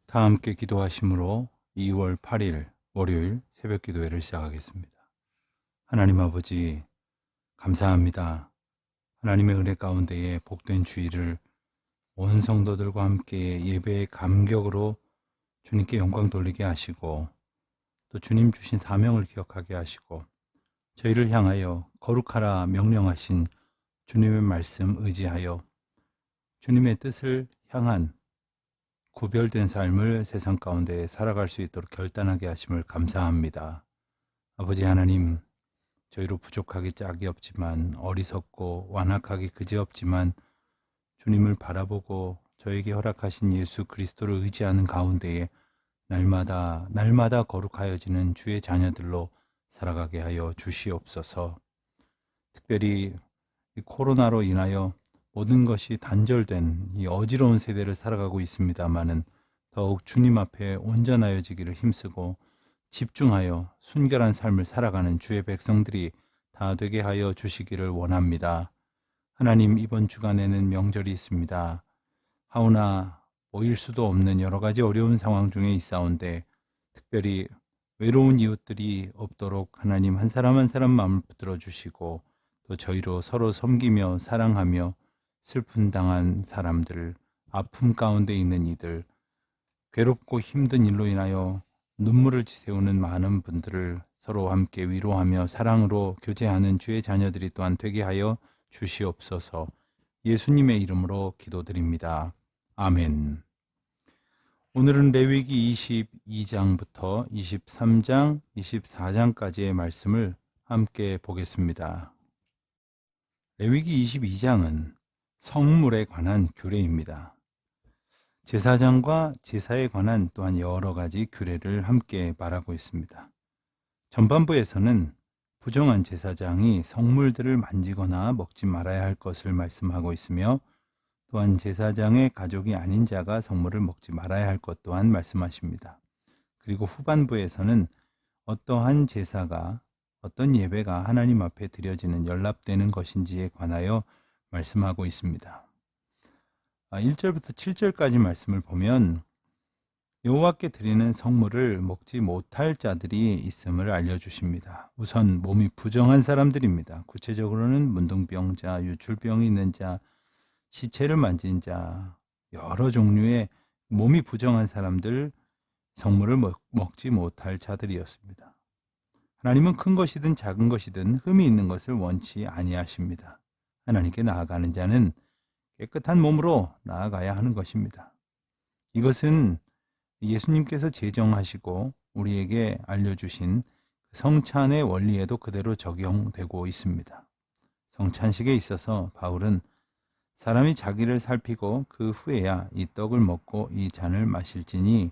다 함께 기도하심으로 2월 8일 월요일 새벽 기도회를 시작하겠습니다. 하나님 아버지, 감사합니다. 하나님의 은혜 가운데에 복된 주일을 온 성도들과 함께 예배의 감격으로 주님께 영광 돌리게 하시고, 또 주님 주신 사명을 기억하게 하시고, 저희를 향하여 거룩하라 명령하신 주님의 말씀 의지하여 주님의 뜻을 향한 구별된 삶을 세상 가운데 살아갈 수 있도록 결단하게 하심을 감사합니다. 아버지 하나님, 저희로 부족하기 짝이 없지만, 어리석고 완악하기 그지없지만 주님을 바라보고 저에게 허락하신 예수 그리스도를 의지하는 가운데에 날마다 거룩하여지는 주의 자녀들로 살아가게 하여 주시옵소서. 특별히 이 코로나로 인하여 모든 것이 단절된 이 어지러운 세대를 살아가고 있습니다마는, 더욱 주님 앞에 온전하여지기를 힘쓰고 집중하여 순결한 삶을 살아가는 주의 백성들이 다 되게 하여 주시기를 원합니다. 하나님, 이번 주간에는 명절이 있습니다. 하오나 모일 수도 없는 여러 가지 어려운 상황 중에 있사온데, 특별히 외로운 이웃들이 없도록 하나님 한 사람 한 사람 마음을 붙들어 주시고, 또 저희로 서로 섬기며 사랑하며 슬픔 당한 사람들, 아픔 가운데 있는 이들, 괴롭고 힘든 일로 인하여 눈물을 지새우는 많은 분들을 서로 함께 위로하며 사랑으로 교제하는 주의 자녀들이 또한 되게 하여 주시옵소서. 예수님의 이름으로 기도드립니다. 아멘. 오늘은 레위기 22장부터 23장, 24장까지의 말씀을 함께 보겠습니다. 레위기 22장은 성물에 관한 규례입니다. 제사장과 제사에 관한 또한 여러 가지 규례를 함께 말하고 있습니다. 전반부에서는 부정한 제사장이 성물들을 만지거나 먹지 말아야 할 것을 말씀하고 있으며, 또한 제사장의 가족이 아닌 자가 성물을 먹지 말아야 할 것 또한 말씀하십니다. 그리고 후반부에서는 어떠한 제사가, 어떤 예배가 하나님 앞에 드려지는 연lap되는 것인지에 관하여 말씀하고 있습니다. 1절부터 7절까지 말씀을 보면 여호와께 드리는 성물을 먹지 못할 자들이 있음을 알려주십니다. 우선 몸이 부정한 사람들입니다. 구체적으로는 문둥병자, 유출병이 있는 자, 시체를 만진 자, 여러 종류의 몸이 부정한 사람들, 성물을 먹지 못할 자들이었습니다. 하나님은 큰 것이든 작은 것이든 흠이 있는 것을 원치 아니하십니다. 하나님께 나아가는 자는 깨끗한 몸으로 나아가야 하는 것입니다. 이것은 예수님께서 제정하시고 우리에게 알려주신 성찬의 원리에도 그대로 적용되고 있습니다. 성찬식에 있어서 바울은 사람이 자기를 살피고 그 후에야 이 떡을 먹고 이 잔을 마실지니,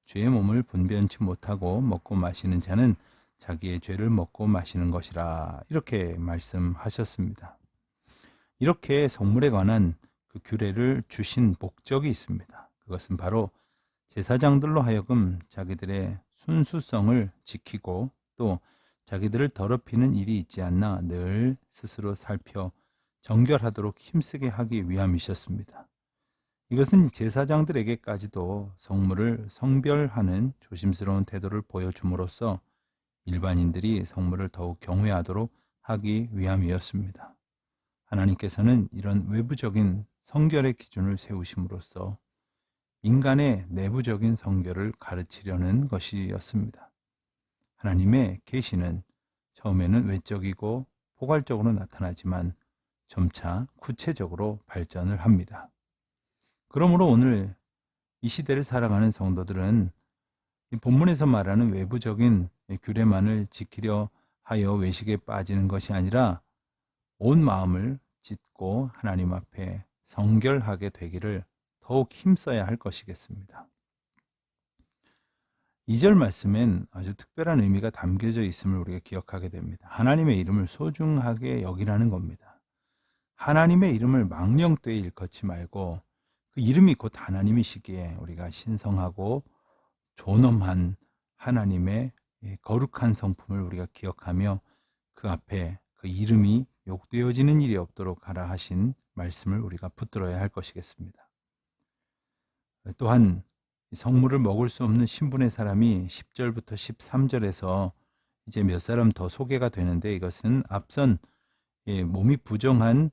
죄의 몸을 분변치 못하고 먹고 마시는 자는 자기의 죄를 먹고 마시는 것이라, 이렇게 말씀하셨습니다. 이렇게 성물에 관한 그 규례를 주신 목적이 있습니다. 그것은 바로 제사장들로 하여금 자기들의 순수성을 지키고, 또 자기들을 더럽히는 일이 있지 않나 늘 스스로 살펴 정결하도록 힘쓰게 하기 위함이셨습니다. 이것은 제사장들에게까지도 성물을 성별하는 조심스러운 태도를 보여줌으로써 일반인들이 성물을 더욱 경외하도록 하기 위함이었습니다. 하나님께서는 이런 외부적인 성결의 기준을 세우심으로써 인간의 내부적인 성결을 가르치려는 것이었습니다. 하나님의 계시는 처음에는 외적이고 포괄적으로 나타나지만 점차 구체적으로 발전을 합니다. 그러므로 오늘 이 시대를 살아가는 성도들은 이 본문에서 말하는 외부적인 규례만을 지키려 하여 외식에 빠지는 것이 아니라 온 마음을 찢고 하나님 앞에 성결하게 되기를 더욱 힘써야 할 것이겠습니다. 2절 말씀엔 아주 특별한 의미가 담겨져 있음을 우리가 기억하게 됩니다. 하나님의 이름을 소중하게 여기라는 겁니다. 하나님의 이름을 망령되이 일컫지 말고, 그 이름이 곧 하나님이시기에 우리가 신성하고 존엄한 하나님의 거룩한 성품을 우리가 기억하며 그 앞에 그 이름이 욕되어지는 일이 없도록 하라 하신 말씀을 우리가 붙들어야 할 것이겠습니다. 또한 성물을 먹을 수 없는 신분의 사람이 10절부터 13절에서 이제 몇 사람 더 소개가 되는데, 이것은 앞선 몸이 부정한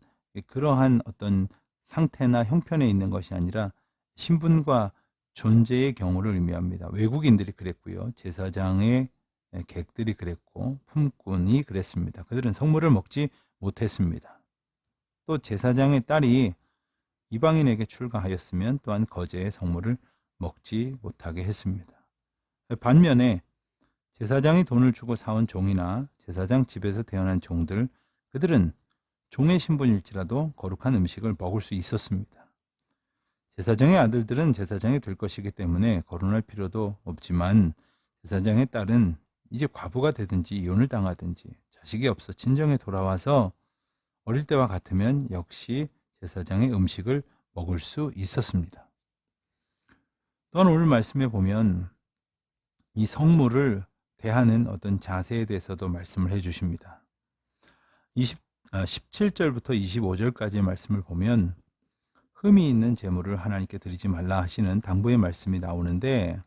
그러한 어떤 상태나 형편에 있는 것이 아니라 신분과 존재의 경우를 의미합니다. 외국인들이 그랬고요. 제사장의 객들이 그랬고 품꾼이 그랬습니다. 그들은 성물을 먹지 못했습니다. 또 제사장의 딸이 이방인에게 출가하였으면 또한 거제의 성물을 먹지 못하게 했습니다. 반면에 제사장이 돈을 주고 사온 종이나 제사장 집에서 태어난 종들, 그들은 종의 신분일지라도 거룩한 음식을 먹을 수 있었습니다. 제사장의 아들들은 제사장이 될 것이기 때문에 거론할 필요도 없지만, 제사장의 딸은 이제 과부가 되든지 이혼을 당하든지 자식이 없어 친정에 돌아와서 어릴 때와 같으면 역시 제사장의 음식을 먹을 수 있었습니다. 또한 오늘 말씀에 보면 이 성물을 대하는 어떤 자세에 대해서도 말씀을 해주십니다. 17절부터 25절까지의 말씀을 보면 흠이 있는 제물을 하나님께 드리지 말라 하시는 당부의 말씀이 나오는데,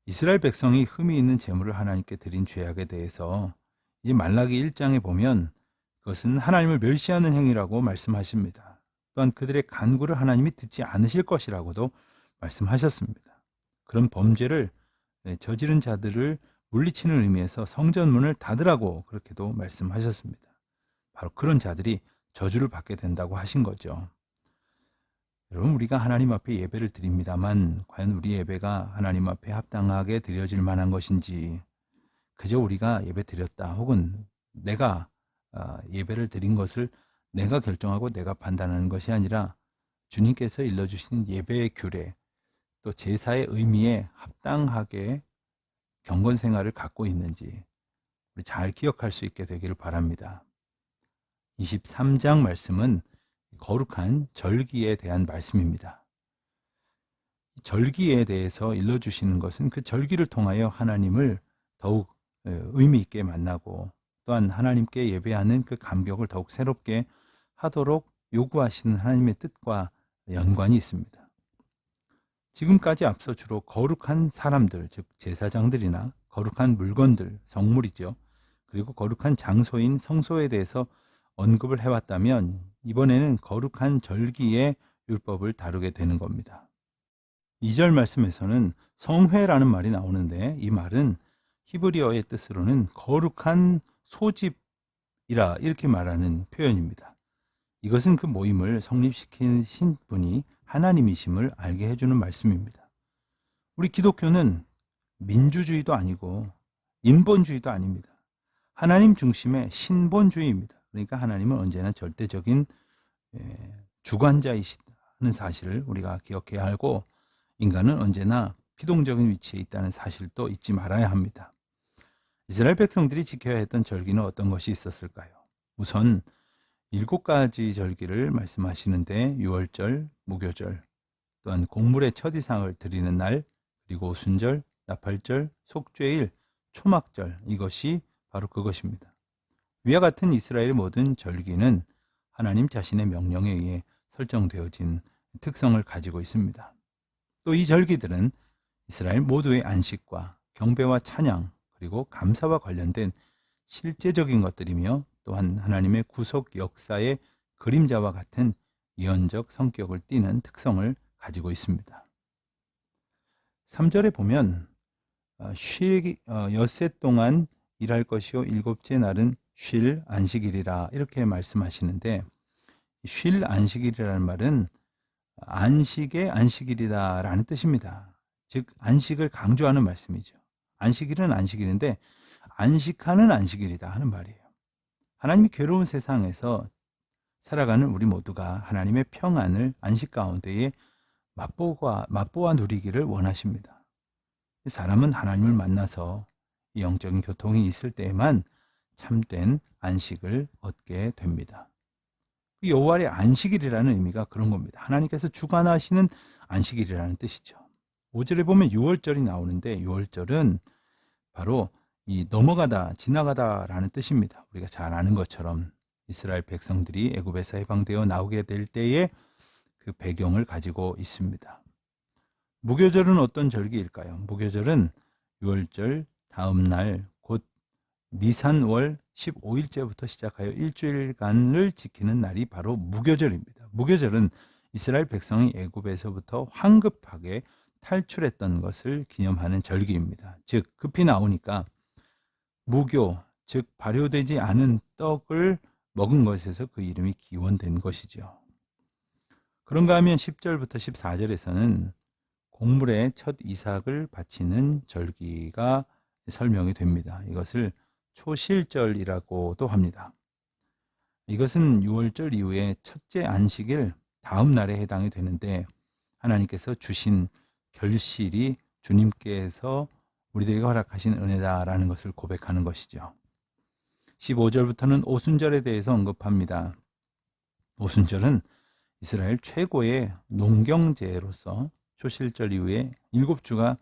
이스라엘 백성이 흠이 있는 제물을 하나님께 드린 죄악에 대해서 이제 말라기 1장에 보면 그것은 하나님을 멸시하는 행위라고 말씀하십니다. 또한 그들의 간구를 하나님이 듣지 않으실 것이라고도 말씀하셨습니다. 그런 범죄를 저지른 자들을 물리치는 의미에서 성전문을 닫으라고 그렇게도 말씀하셨습니다. 바로 그런 자들이 저주를 받게 된다고 하신 거죠. 여러분, 우리가 하나님 앞에 예배를 드립니다만 과연 우리 예배가 하나님 앞에 합당하게 드려질 만한 것인지, 그저 우리가 예배 드렸다 혹은 내가 예배를 드린 것을 내가 결정하고 내가 판단하는 것이 아니라 주님께서 일러주신 예배의 규례, 또 제사의 의미에 합당하게 경건 생활을 갖고 있는지 우리 잘 기억할 수 있게 되기를 바랍니다. 23장 말씀은 거룩한 절기에 대한 말씀입니다. 절기에 대해서 일러주시는 것은 그 절기를 통하여 하나님을 더욱 의미 있게 만나고, 또한 하나님께 예배하는 그 감격을 더욱 새롭게 하도록 요구하시는 하나님의 뜻과 연관이 있습니다. 지금까지 앞서 주로 거룩한 사람들, 즉 제사장들이나 거룩한 물건들, 성물이죠. 그리고 거룩한 장소인 성소에 대해서 언급을 해왔다면, 이번에는 거룩한 절기의 율법을 다루게 되는 겁니다. 2절 말씀에서는 성회라는 말이 나오는데, 이 말은 히브리어의 뜻으로는 거룩한 소집이라 이렇게 말하는 표현입니다. 이것은 그 모임을 성립시키신 분이 하나님이심을 알게 해주는 말씀입니다. 우리 기독교는 민주주의도 아니고 인본주의도 아닙니다. 하나님 중심의 신본주의입니다. 그러니까 하나님은 언제나 절대적인 주관자이시다는 사실을 우리가 기억해야 하고, 인간은 언제나 피동적인 위치에 있다는 사실도 잊지 말아야 합니다. 이스라엘 백성들이 지켜야 했던 절기는 어떤 것이 있었을까요? 우선 7가지 절기를 말씀하시는데, 유월절, 무교절, 또한 곡물의 첫 이상을 드리는 날, 그리고 오순절, 나팔절, 속죄일, 초막절, 이것이 바로 그것입니다. 위와 같은 이스라엘의 모든 절기는 하나님 자신의 명령에 의해 설정되어진 특성을 가지고 있습니다. 또 이 절기들은 이스라엘 모두의 안식과 경배와 찬양, 그리고 감사와 관련된 실제적인 것들이며, 또한 하나님의 구속 역사의 그림자와 같은 예언적 성격을 띠는 특성을 가지고 있습니다. 3절에 보면 엿새 동안 일할 것이요 7째 날은 쉴 안식일이라 이렇게 말씀하시는데, 쉴 안식일이라는 말은 안식의 안식일이다라는 뜻입니다. 즉 안식을 강조하는 말씀이죠. 안식일은 안식일인데 안식하는 안식일이다 하는 말이에요. 하나님이 괴로운 세상에서 살아가는 우리 모두가 하나님의 평안을 안식 가운데에 맛보아 누리기를 원하십니다. 사람은 하나님을 만나서 영적인 교통이 있을 때에만 참된 안식을 얻게 됩니다. 여호와의 안식일이라는 의미가 그런 겁니다. 하나님께서 주관하시는 안식일이라는 뜻이죠. 5절에 보면 6월절이 나오는데, 6월절은 바로 이 넘어가다, 지나가다라는 뜻입니다. 우리가 잘 아는 것처럼 이스라엘 백성들이 애굽에서 해방되어 나오게 될 때의 그 배경을 가지고 있습니다. 무교절은 어떤 절기일까요? 무교절은 6월절 다음 날 곧 니산월 15일째부터 시작하여 일주일간을 지키는 날이 바로 무교절입니다. 무교절은 이스라엘 백성이 애굽에서부터 황급하게 탈출했던 것을 기념하는 절기입니다. 즉 급히 나오니까 무교, 즉 발효되지 않은 떡을 먹은 것에서 그 이름이 기원된 것이죠. 그런가 하면 10절부터 14절에서는 곡물의 첫 이삭을 바치는 절기가 설명이 됩니다. 이것을 초실절이라고도 합니다. 이것은 6월절 이후에 첫째 안식일 다음 날에 해당이 되는데 하나님께서 주신 결실이 주님께서 우리들에게 허락하신 은혜다라는 것을 고백하는 것이죠. 15절부터는 오순절에 대해서 언급합니다. 오순절은 이스라엘 최고의 농경제로서 초실절 이후에 7주가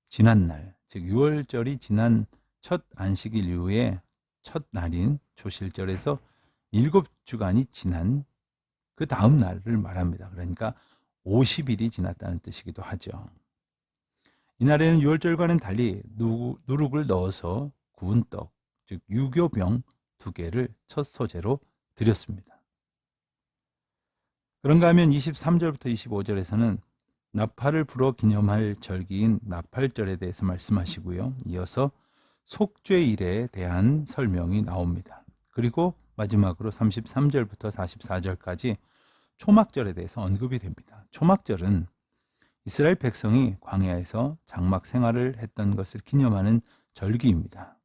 지난 날, 즉 6월절이 지난 첫 안식일 이후에 첫 날인 초실절에서 7주간이 지난 그 다음 날을 말합니다. 그러니까 50일이 지났다는 뜻이기도 하죠. 이날에는 6월절과는 달리 누룩을 넣어서 구운 떡, 즉 유교병 2개를 첫 소제로 드렸습니다. 그런가 하면 23절부터 25절에서는 나팔을 불어 기념할 절기인 나팔절에 대해서 말씀하시고요. 이어서 속죄일에 대한 설명이 나옵니다. 그리고 마지막으로 33절부터 44절까지 초막절에 대해서 언급이 됩니다. 초막절은 이스라엘 백성이 광야에서 장막 생활을 했던 것을 기념하는 절기입니다.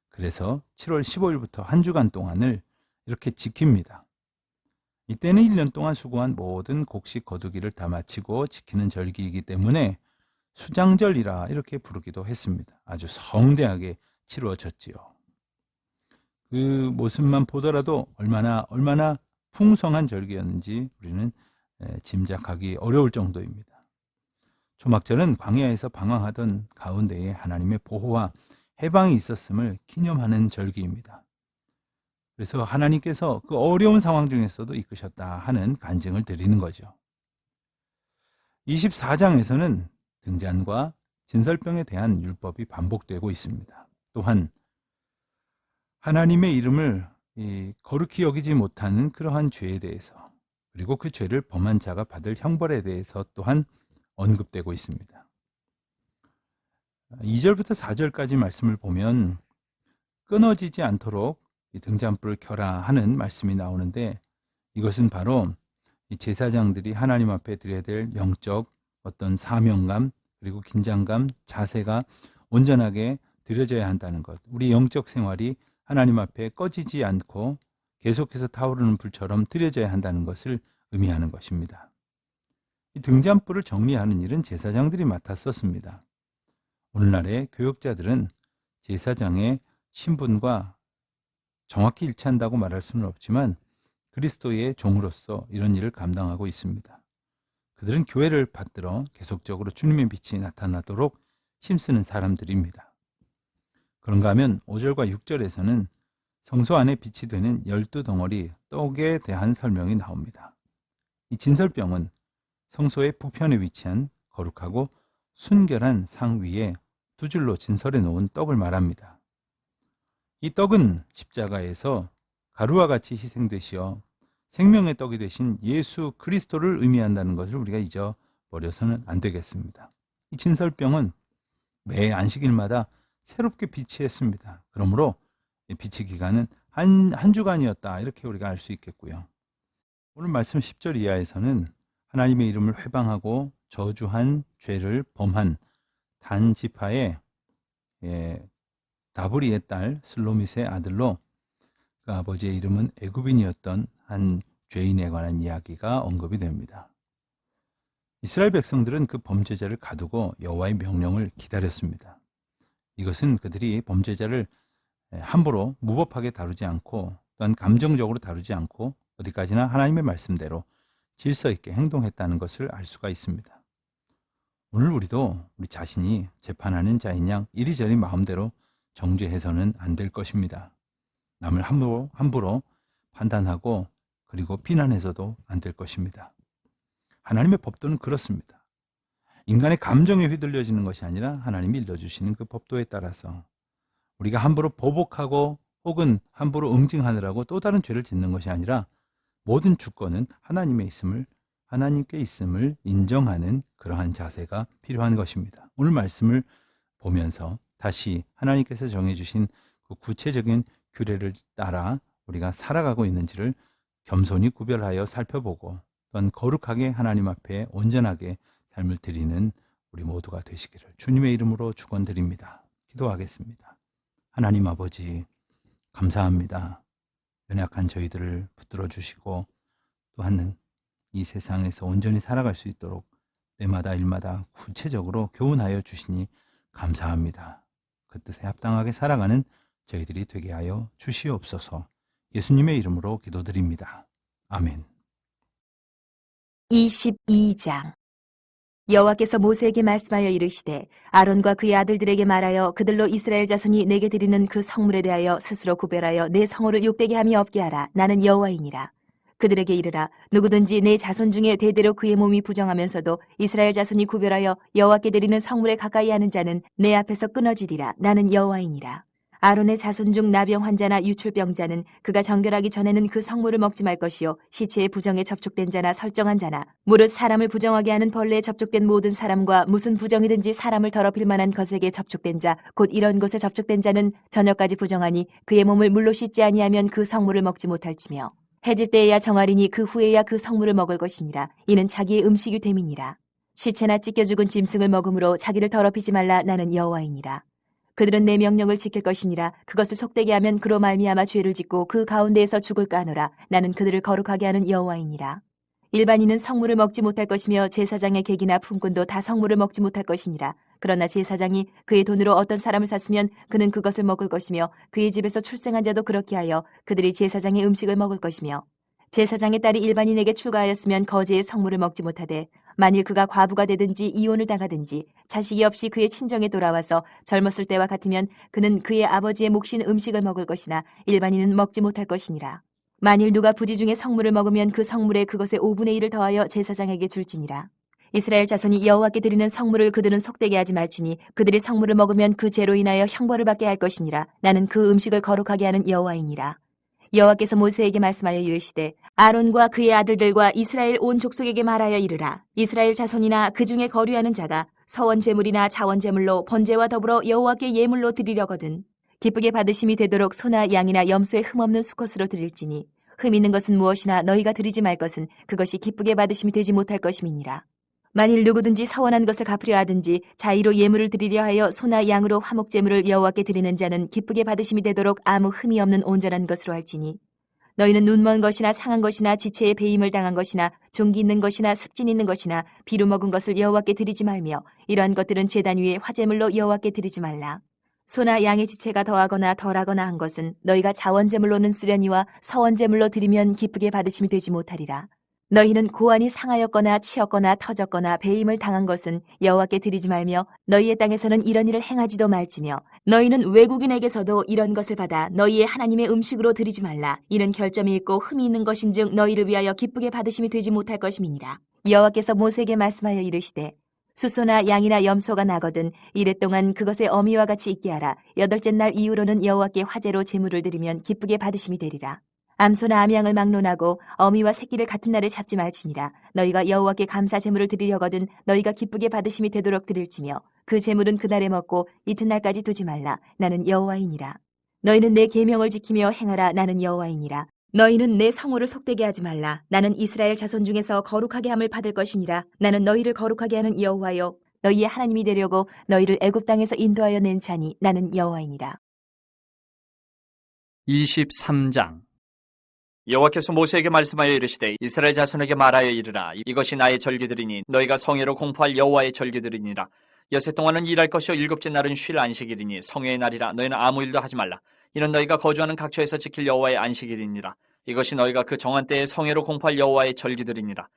그래서 7월 15일부터 한 주간 동안을 이렇게 지킵니다. 이때는 1년 동안 수고한 모든 곡식 거두기를 다 마치고 지키는 절기이기 때문에 수장절이라 이렇게 부르기도 했습니다. 아주 성대하게 치루어졌지요. 그 모습만 보더라도 얼마나 풍성한 절기였는지 우리는 짐작하기 어려울 정도입니다. 초막절은 광야에서 방황하던 가운데에 하나님의 보호와 해방이 있었음을 기념하는 절기입니다. 그래서 하나님께서 그 어려운 상황 중에서도 이끄셨다 하는 간증을 드리는 거죠. 24장에서는 등잔과 진설병에 대한 율법이 반복되고 있습니다. 또한 하나님의 이름을 거룩히 여기지 못하는 그러한 죄에 대해서 그리고 그 죄를 범한 자가 받을 형벌에 대해서 또한 언급되고 있습니다. 2절부터 4절까지 말씀을 보면 끊어지지 않도록 등잔불을 켜라 하는 말씀이 나오는데 이것은 바로 제사장들이 하나님 앞에 드려야 될 영적 어떤 사명감 그리고 긴장감, 자세가 온전하게 드려져야 한다는 것. 우리 영적 생활이 하나님 앞에 꺼지지 않고 계속해서 타오르는 불처럼 드려져야 한다는 것을 의미하는 것입니다. 이 등잔불을 정리하는 일은 제사장들이 맡았었습니다. 오늘날의 교역자들은 제사장의 신분과 정확히 일치한다고 말할 수는 없지만 그리스도의 종으로서 이런 일을 감당하고 있습니다. 그들은 교회를 받들어 계속적으로 주님의 빛이 나타나도록 힘쓰는 사람들입니다. 그런가 하면 5절과 6절에서는 성소 안에 빛이 되는 12덩어리 떡에 대한 설명이 나옵니다. 이 진설병은 성소의 북편에 위치한 거룩하고 순결한 상 위에 2줄로 진설해 놓은 떡을 말합니다. 이 떡은 십자가에서 가루와 같이 희생되시어 생명의 떡이 되신 예수 그리스도를 의미한다는 것을 우리가 잊어버려서는 안 되겠습니다. 이 진설병은 매 안식일마다 새롭게 비치했습니다. 그러므로 비치 기간은 한 주간이었다 이렇게 우리가 알 수 있겠고요. 오늘 말씀 10절 이하에서는 하나님의 이름을 회방하고 저주한 죄를 범한 단 지파의 다브리의 딸 슬로밋의 아들로 그 아버지의 이름은 애굽인이었던 한 죄인에 관한 이야기가 언급이 됩니다. 이스라엘 백성들은 그 범죄자를 가두고 여호와의 명령을 기다렸습니다. 이것은 그들이 범죄자를 함부로 무법하게 다루지 않고 또한 감정적으로 다루지 않고 어디까지나 하나님의 말씀대로 질서 있게 행동했다는 것을 알 수가 있습니다. 오늘 우리도 우리 자신이 재판하는 자인 양 이리저리 마음대로 정죄해서는 안 될 것입니다. 남을 함부로 판단하고 그리고 비난해서도 안 될 것입니다. 하나님의 법도는 그렇습니다. 인간의 감정에 휘둘려지는 것이 아니라 하나님이 일러주시는 그 법도에 따라서 우리가 함부로 보복하고 혹은 함부로 응징하느라고 또 다른 죄를 짓는 것이 아니라 모든 주권은 하나님께 있음을 인정하는 그러한 자세가 필요한 것입니다. 오늘 말씀을 보면서 다시 하나님께서 정해주신 그 구체적인 규례를 따라 우리가 살아가고 있는지를 겸손히 구별하여 살펴보고 또한 거룩하게 하나님 앞에 온전하게 삶을 드리는 우리 모두가 되시기를 주님의 이름으로 축원드립니다. 기도하겠습니다. 하나님 아버지 감사합니다. 연약한 저희들을 붙들어 주시고 또한 이 세상에서 온전히 살아갈 수 있도록 때마다 일마다 구체적으로 교훈하여 주시니 감사합니다. 그 뜻에 합당하게 살아가는 저희들이 되게 하여 주시옵소서. 예수님의 이름으로 기도드립니다. 아멘. 22장 여호와께서 모세에게 말씀하여 이르시되 아론과 그의 아들들에게 말하여 그들로 이스라엘 자손이 내게 드리는 그 성물에 대하여 스스로 구별하여 내 성호를 욕되게 함이 없게 하라. 나는 여호와이니라. 그들에게 이르라. 누구든지 내 자손 중에 대대로 그의 몸이 부정하면서도 이스라엘 자손이 구별하여 여호와께 드리는 성물에 가까이 하는 자는 내 앞에서 끊어지리라. 나는 여호와이니라. 아론의 자손 중 나병 환자나 유출병자는 그가 정결하기 전에는 그 성물을 먹지 말 것이요 시체의 부정에 접촉된 자나 설정한 자나 무릇 사람을 부정하게 하는 벌레에 접촉된 모든 사람과 무슨 부정이든지 사람을 더럽힐 만한 것에게 접촉된 자 곧 이런 것에 접촉된 자는 저녁까지 부정하니 그의 몸을 물로 씻지 아니하면 그 성물을 먹지 못할지며 해질 때에야 정하리니 그 후에야 그 성물을 먹을 것이니라. 이는 자기의 음식이 됨이니라. 시체나 찢겨 죽은 짐승을 먹음으로 자기를 더럽히지 말라. 나는 여호와이니라. 그들은 내 명령을 지킬 것이니라. 그것을 속되게 하면 그로 말미암아 죄를 짓고 그 가운데에서 죽을까 하노라. 나는 그들을 거룩하게 하는 여호와이니라. 일반인은 성물을 먹지 못할 것이며 제사장의 객이나 품꾼도 다 성물을 먹지 못할 것이니라. 그러나 제사장이 그의 돈으로 어떤 사람을 샀으면 그는 그것을 먹을 것이며 그의 집에서 출생한 자도 그렇게 하여 그들이 제사장의 음식을 먹을 것이며 제사장의 딸이 일반인에게 출가하였으면 거제의 성물을 먹지 못하되 만일 그가 과부가 되든지 이혼을 당하든지 자식이 없이 그의 친정에 돌아와서 젊었을 때와 같으면 그는 그의 아버지의 몫인 음식을 먹을 것이나 일반인은 먹지 못할 것이니라. 만일 누가 부지 중에 성물을 먹으면 그 성물에 그것의 5분의 1을 더하여 제사장에게 줄지니라. 이스라엘 자손이 여호와께 드리는 성물을 그들은 속되게 하지 말지니 그들이 성물을 먹으면 그 죄로 인하여 형벌을 받게 할 것이니라. 나는 그 음식을 거룩하게 하는 여호와이니라. 여호와께서 모세에게 말씀하여 이르시되 아론과 그의 아들들과 이스라엘 온 족속에게 말하여 이르라. 이스라엘 자손이나 그 중에 거류하는 자가 서원 제물이나 자원 제물로 번제와 더불어 여호와께 예물로 드리려거든 기쁘게 받으심이 되도록 소나 양이나 염소의 흠없는 수컷으로 드릴지니 흠 있는 것은 무엇이나 너희가 드리지 말 것은 그것이 기쁘게 받으심이 되지 못할 것임이니라. 만일 누구든지 서원한 것을 갚으려 하든지 자의로 예물을 드리려 하여 소나 양으로 화목제물을 여호와께 드리는 자는 기쁘게 받으심이 되도록 아무 흠이 없는 온전한 것으로 할지니 너희는 눈먼 것이나 상한 것이나 지체에 배임을 당한 것이나 종기 있는 것이나 습진 있는 것이나 비루 먹은 것을 여호와께 드리지 말며 이러한 것들은 제단 위에 화제물로 여호와께 드리지 말라. 소나 양의 지체가 더하거나 덜하거나 한 것은 너희가 자원제물로는 쓰려니와 서원제물로 드리면 기쁘게 받으심이 되지 못하리라. 너희는 고안이 상하였거나 치였거나 터졌거나 배임을 당한 것은 여호와께 드리지 말며 너희의 땅에서는 이런 일을 행하지도 말지며 너희는 외국인에게서도 이런 것을 받아 너희의 하나님의 음식으로 드리지 말라. 이는 결점이 있고 흠이 있는 것인즉 너희를 위하여 기쁘게 받으심이 되지 못할 것임이니라. 여호와께서 모세에게 말씀하여 이르시되 수소나 양이나 염소가 나거든 이래 동안 그것의 어미와 같이 있게 하라. 여덟째 날 이후로는 여호와께 화제로 제물을 드리면 기쁘게 받으심이 되리라. 암소나 암양을 막론하고 어미와 새끼를 같은 날에 잡지 말지니라. 너희가 여호와께 감사 제물을 드리려거든 너희가 기쁘게 받으심이 되도록 드릴지며 그 제물은 그날에 먹고 이튿날까지 두지 말라. 나는 여호와이니라. 너희는 내 계명을 지키며 행하라. 나는 여호와이니라. 너희는 내 성호를 속되게 하지 말라. 나는 이스라엘 자손 중에서 거룩하게 함을 받을 것이니라. 나는 너희를 거룩하게 하는 여호와요 너희의 하나님이 되려고 너희를 애굽 땅에서 인도하여 낸 자니 나는 여호와이니라. 23장 여호와께서 모세에게 말씀하여 이르시되 이스라엘 자손에게 말하여 이르라. 이것이 나의 절기들이니 너희가 성회로 공포할 여호와의 절기들이니라. 여세 동안은 일할 것이요 일곱째 날은 쉴 안식일이니 성회의 날이라. 너희는 아무 일도 하지 말라. 이는 너희가 거주하는 각처에서 지킬 여호와의 안식일이니라. 이것이 너희가 그 정한 때에 성회로 공포할 여호와의 절기들이니라.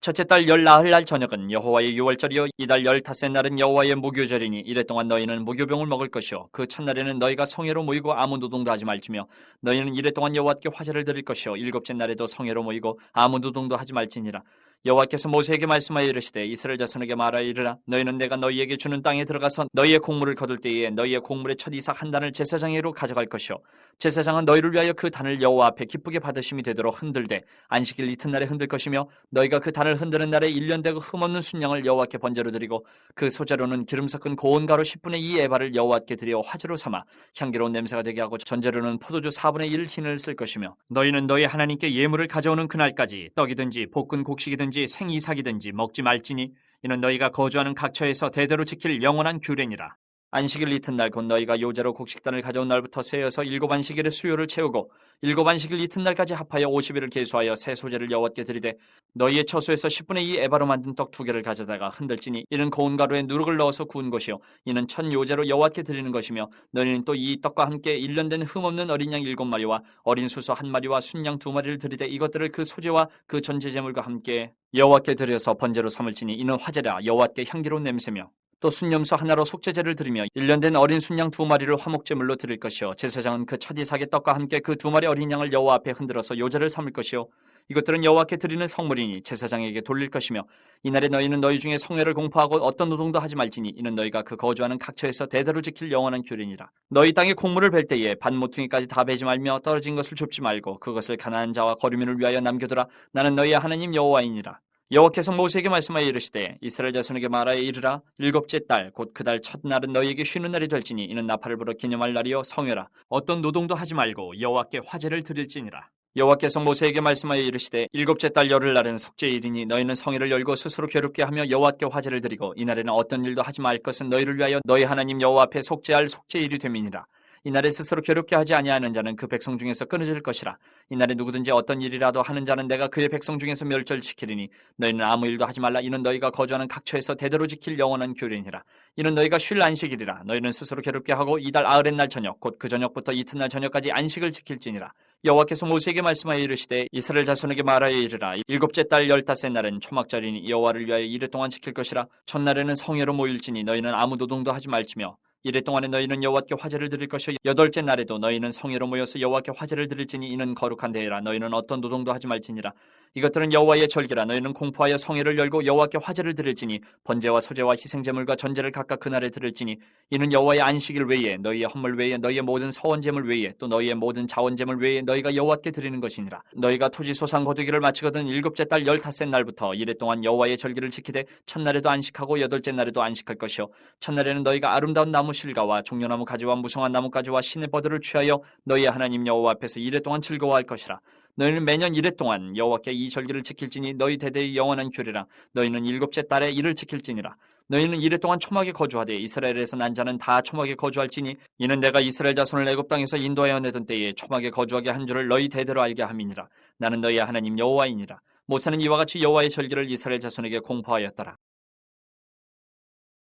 첫째 달 열 나흘 날 저녁은 여호와의 유월절이요 이달 15째 날은 여호와의 무교절이니 이래 동안 너희는 무교병을 먹을 것이요 그 첫날에는 너희가 성회로 모이고 아무 노동도 하지 말지며 너희는 이래 동안 여호와께 화제를 드릴 것이요 일곱째 날에도 성회로 모이고 아무 노동도 하지 말지니라. 여호와께서 모세에게 말씀하여 이르시되 이스라엘 자손에게 말하여 이르라. 너희는 내가 너희에게 주는 땅에 들어가서 너희의 곡물을 거둘 때에 너희의 곡물의 첫 이삭 한 단을 제사장에게로 가져갈 것이요 제사장은 너희를 위하여 그 단을 여호와 앞에 기쁘게 받으심이 되도록 흔들되 안식일 이튿날에 흔들 것이며 너희가 그 단을 흔드는 날에 1년 되고 흠없는 순양을 여호와께 번제로 드리고 그 소재로는 기름 섞은 고운 가루 10분의 2 에바를 여호와께 드려 화제로 삼아 향기로운 냄새가 되게 하고 전제로는 포도주 4분의 1 흰을 쓸 것이며 너희는 너희 하나님께 예물을 가져오는 그날까지 떡이든지 볶은 곡식이든지 생이삭이든지 먹지 말지니 이는 너희가 거주하는 각처에서 대대로 지킬 영원한 규례니라. 안식일 이튿날 곧 너희가 요제로 곡식단을 가져온 날부터 세어서 7안식일의 수요를 채우고 7안식일 이튿날까지 합하여 50일을 계수하여 새 소재를 여호와께 드리되 너희의 처소에서 10분의 2 에바로 만든 떡 2개를 가져다가 흔들지니 이는 고운 가루에 누룩을 넣어서 구운 것이요 이는 첫 요제로 여호와께 드리는 것이며 너희는 또 이 떡과 함께 1년 된 흠없는 어린 양 7마리와 어린 수소 1마리와 순양 2마리를 드리되 이것들을 그 소재와 그 전제제물과 함께 여호와께 드려서 번제로 삼을지니 이는 화제라 여호와께 향기로운 냄새며 또 순염소 하나로 속죄제를 드리며 1년 된 어린 순양 2마리를 화목제물로 드릴 것이요 제사장은 그 첫 이삭의 떡과 함께 그 2마리 어린 양을 여호와 앞에 흔들어서 요제를 삼을 것이요 이것들은 여호와께 드리는 성물이니 제사장에게 돌릴 것이며 이날에 너희는 너희 중에 성회를 공포하고 어떤 노동도 하지 말지니 이는 너희가 그 거주하는 각처에서 대대로 지킬 영원한 규례니라. 너희 땅에 곡물을 벨 때에 반 모퉁이까지 다 베지 말며 떨어진 것을 줍지 말고 그것을 가나안 자와 거류민을 위하여 남겨두라. 나는 너희의 하나님 여호와이니라. 여호와께서 모세에게 말씀하여 이르시되 이스라엘 자손에게 말하여 이르라. 7째 달 곧 그 달 첫날은 너희에게 쉬는 날이 될지니 이는 나팔을 불어 기념할 날이요 성회라. 어떤 노동도 하지 말고 여호와께 화제를 드릴지니라. 여호와께서 모세에게 말씀하여 이르시되 7째 달 열흘날은 속죄일이니 너희는 성회를 열고 스스로 괴롭게 하며 여호와께 화제를 드리고 이날에는 어떤 일도 하지 말 것은 너희를 위하여 너희 하나님 여호와 앞에 속죄할 속죄일이 됨이니라. 이날에 스스로 괴롭게 하지 아니하는 자는 그 백성 중에서 끊어질 것이라. 이날에 누구든지 어떤 일이라도 하는 자는 내가 그의 백성 중에서 멸절시키리니 너희는 아무 일도 하지 말라. 이는 너희가 거주하는 각처에서 대대로 지킬 영원한 규례니라. 이는 너희가 쉴 안식일이라. 너희는 스스로 괴롭게 하고 이달 아흐렛 날 저녁 곧 그 저녁부터 이튿날 저녁까지 안식을 지킬지니라. 여호와께서 모세에게 말씀하여 이르시되 이스라엘 자손에게 말하여 이르라. 7째 달 15째 날은 초막절이니 여호와를 위하여 이레 동안 지킬 것이라. 첫날에는 성회로 모일지니 너희는 아무 노동도 하지 말지며 이래 동안에 너희는 여호와께 화제를 드릴 것이요 8째 날에도 너희는 성회로 모여서 여호와께 화제를 드릴지니 이는 거룩한 대회라. 너희는 어떤 노동도 하지 말지니라. 이것들은 여호와의 절기라. 너희는 공포하여 성회를 열고 여호와께 화제를 드릴지니 번제와 소제와 희생제물과 전제를 각각 그날에 드릴지니 이는 여호와의 안식일 외에 너희의 헌물 외에 너희의 모든 서원제물 외에 또 너희의 모든 자원제물 외에 너희가 여호와께 드리는 것이니라. 너희가 토지 소상 거두기를 마치거든 7째 달 15째 날부터 이래 동안 여호와의 절기를 지키되 첫날에도 안식하고 8째 날에도 안식할 것이요 첫날에는 너희가 아름다운 나무 실과와 종려나무 가지와 무성한 나뭇가지와 시내 버들을 취하여 너희의 하나님 여호와 앞에서 이래 동안 즐거워할 것이라. 너희는 매년 이래 동안 여호와께 이 절기를 지킬지니 너희 대대의 영원한 규례라. 너희는 7째 달에 이를 지킬지니라. 너희는 이래 동안 초막에 거주하되 이스라엘에서 난 자는 다 초막에 거주할지니 이는 내가 이스라엘 자손을 애굽 땅에서 인도하여 내던 때에 초막에 거주하게 한 줄을 너희 대대로 알게 함이니라. 나는 너희의 하나님 여호와이니라. 모세는 이와 같이 여호와의 절기를 이스라엘 자손에게 공포하였더라.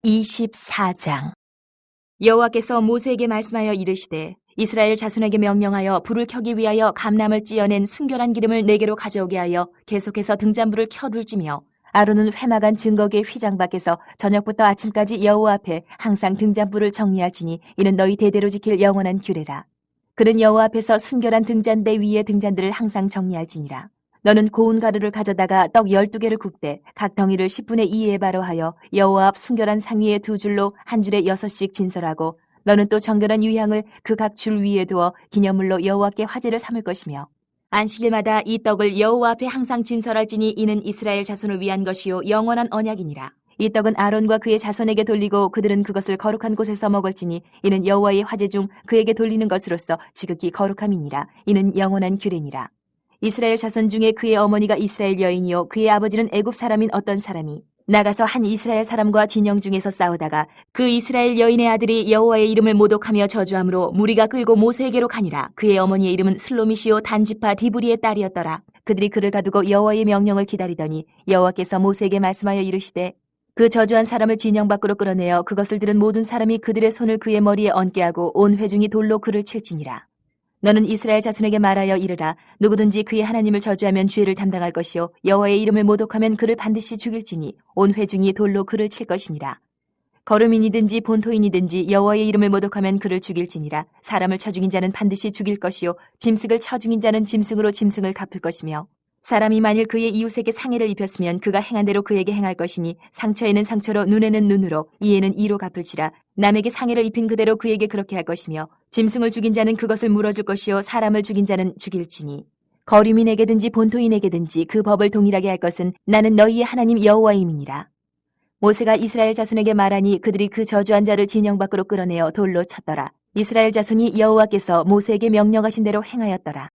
24장 여호와께서 모세에게 말씀하여 이르시되 이스라엘 자손에게 명령하여 불을 켜기 위하여 감람을 찌어낸 순결한 기름을 네개로 가져오게 하여 계속해서 등잔불을 켜둘지며 아론은 회막안 증거궤 휘장 밖에서 저녁부터 아침까지 여호와 앞에 항상 등잔불을 정리할지니 이는 너희 대대로 지킬 영원한 규례라. 그는 여호와 앞에서 순결한 등잔대 위에 등잔들을 항상 정리할지니라. 너는 고운 가루를 가져다가 떡 12개를 굽되 각 덩이를 10분의 2 에바로 하여 여호와 앞 순결한 상위에 2줄로 한 줄에 6씩 진설하고 너는 또 정결한 유향을 그 각 줄 위에 두어 기념물로 여호와께 화제를 삼을 것이며 안식일마다 이 떡을 여호와 앞에 항상 진설할지니 이는 이스라엘 자손을 위한 것이요 영원한 언약이니라. 이 떡은 아론과 그의 자손에게 돌리고 그들은 그것을 거룩한 곳에서 먹을지니 이는 여호와의 화제 중 그에게 돌리는 것으로서 지극히 거룩함이니라. 이는 영원한 규례니라. 이스라엘 자손 중에 그의 어머니가 이스라엘 여인이요 그의 아버지는 애굽 사람인 어떤 사람이 나가서 한 이스라엘 사람과 진영 중에서 싸우다가 그 이스라엘 여인의 아들이 여호와의 이름을 모독하며 저주함으로 무리가 끌고 모세에게로 가니라. 그의 어머니의 이름은 슬로미시오 단지파 디브리의 딸이었더라. 그들이 그를 가두고 여호와의 명령을 기다리더니 여호와께서 모세에게 말씀하여 이르시되 그 저주한 사람을 진영 밖으로 끌어내어 그것을 들은 모든 사람이 그들의 손을 그의 머리에 얹게 하고 온 회중이 돌로 그를 칠지니라. 너는 이스라엘 자손에게 말하여 이르라. 누구든지 그의 하나님을 저주하면 죄를 담당할 것이요 여호와의 이름을 모독하면 그를 반드시 죽일지니 온 회중이 돌로 그를 칠 것이니라. 거류민이든지 본토인이든지 여호와의 이름을 모독하면 그를 죽일지니라. 사람을 쳐 죽인 자는 반드시 죽일 것이요 짐승을 쳐 죽인 자는 짐승으로 짐승을 갚을 것이며 사람이 만일 그의 이웃에게 상해를 입혔으면 그가 행한 대로 그에게 행할 것이니 상처에는 상처로 눈에는 눈으로 이에는 이로 갚을지라. 남에게 상해를 입힌 그대로 그에게 그렇게 할 것이며 짐승을 죽인 자는 그것을 물어줄 것이요 사람을 죽인 자는 죽일지니 거류민에게든지 본토인에게든지 그 법을 동일하게 할 것은 나는 너희의 하나님 여호와임이니라. 모세가 이스라엘 자손에게 말하니 그들이 그 저주한 자를 진영 밖으로 끌어내어 돌로 쳤더라. 이스라엘 자손이 여호와께서 모세에게 명령하신 대로 행하였더라.